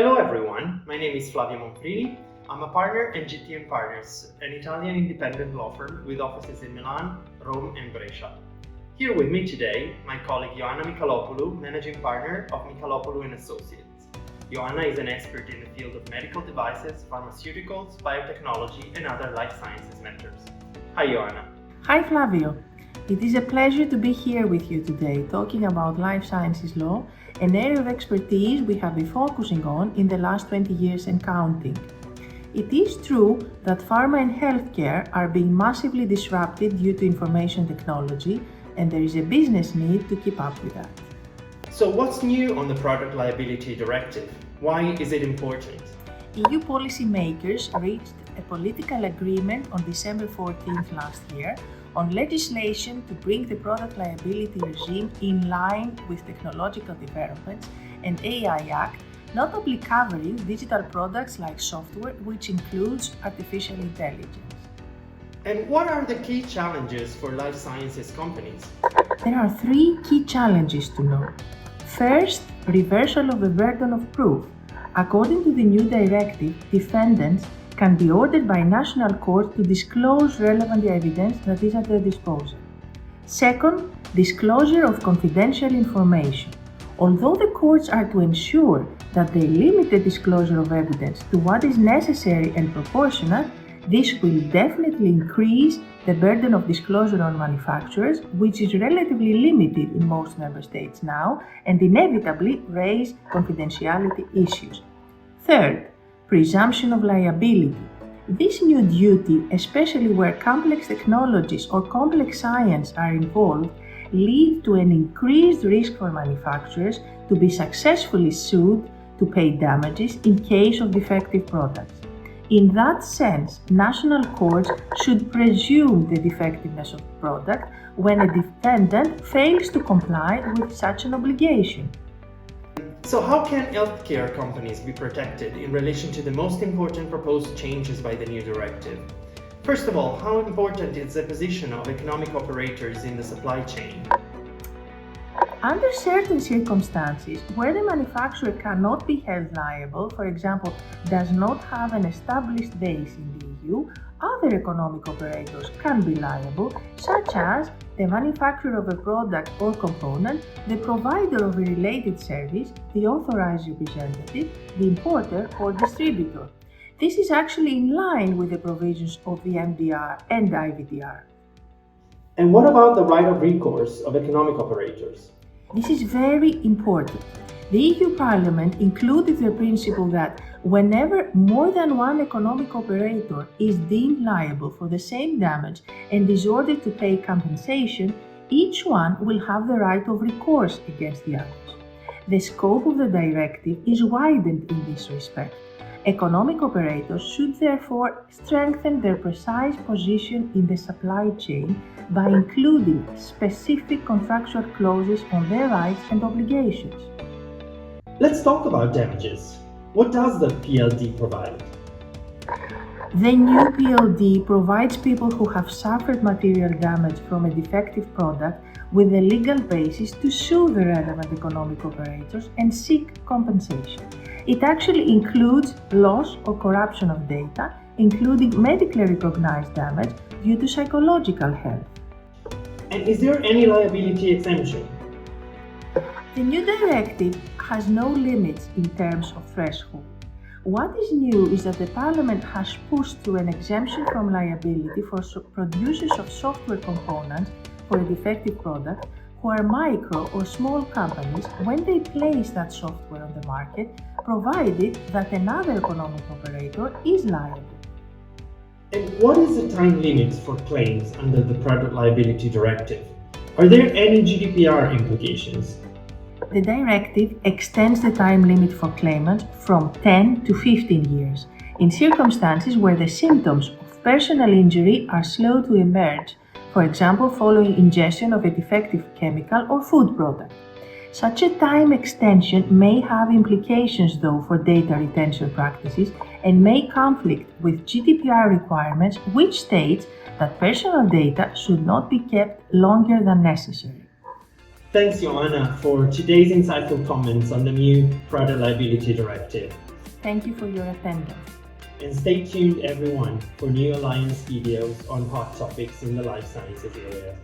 Hello everyone, my name is Flavio Monfrini. I'm a partner at GT & Partners, an Italian independent law firm with offices in Milan, Rome and Brescia. Here with me today, my colleague Ioanna Michalopoulou, managing partner of Michalopoulou & Associates. Ioanna is an expert in the field of medical devices, pharmaceuticals, biotechnology and other life sciences matters. Hi Ioanna. Hi Flavio. It is a pleasure to be here with you today talking about life sciences law, an area of expertise we have been focusing on in the last 20 years and counting. It is true that pharma and healthcare are being massively disrupted due to information technology, and there is a business need to keep up with that. So what's new on the Product Liability Directive? Why is it important? EU policymakers reached a political agreement on December 14th last year on legislation to bring the product liability regime in line with technological developments and AI Act, notably covering digital products like software, which includes artificial intelligence. And what are the key challenges for life sciences companies? There are three key challenges to note. First, reversal of the burden of proof. According to the new directive, defendants can be ordered by national court to disclose relevant evidence that is at their disposal. Second, disclosure of confidential information. Although the courts are to ensure that they limit the disclosure of evidence to what is necessary and proportionate, this will definitely increase the burden of disclosure on manufacturers, which is relatively limited in most member states now, and inevitably raise confidentiality issues. Third, presumption of liability. This new duty, especially where complex technologies or complex science are involved, lead to an increased risk for manufacturers to be successfully sued to pay damages in case of defective products. In that sense, national courts should presume the defectiveness of the product when a defendant fails to comply with such an obligation. So how can healthcare companies be protected in relation to the most important proposed changes by the new directive? First of all, how important is the position of economic operators in the supply chain? Under certain circumstances, where the manufacturer cannot be held liable, for example, does not have an established base in the EU, other economic operators can be liable, such as the manufacturer of a product or component, the provider of a related service, the authorized representative, the importer or distributor. This is actually in line with the provisions of the MDR and IVDR. And what about the right of recourse of economic operators? This is very important. The EU Parliament included the principle that whenever more than one economic operator is deemed liable for the same damage and is ordered to pay compensation, each one will have the right of recourse against the others. The scope of the directive is widened in this respect. Economic operators should therefore strengthen their precise position in the supply chain by including specific contractual clauses on their rights and obligations. Let's talk about damages. What does the PLD provide? The new PLD provides people who have suffered material damage from a defective product with a legal basis to sue the relevant economic operators and seek compensation. It actually includes loss or corruption of data, including medically recognized damage due to psychological health. And is there any liability exemption? The new directive has no limits in terms of threshold. What is new is that the Parliament has pushed through an exemption from liability for producers of software components for a defective product who are micro or small companies when they place that software on the market, provided that another economic operator is liable. And what is the time limit for claims under the Product Liability Directive? Are there any GDPR implications? The directive extends the time limit for claimants from 10 to 15 years in circumstances where the symptoms of personal injury are slow to emerge, for example, following ingestion of a defective chemical or food product. Such a time extension may have implications, though, for data retention practices and may conflict with GDPR requirements, which states that personal data should not be kept longer than necessary. Thanks, Ioanna, for today's insightful comments on the new Product Liability Directive. Thank you for your attendance. And stay tuned, everyone, for new Alliance videos on hot topics in the life sciences area.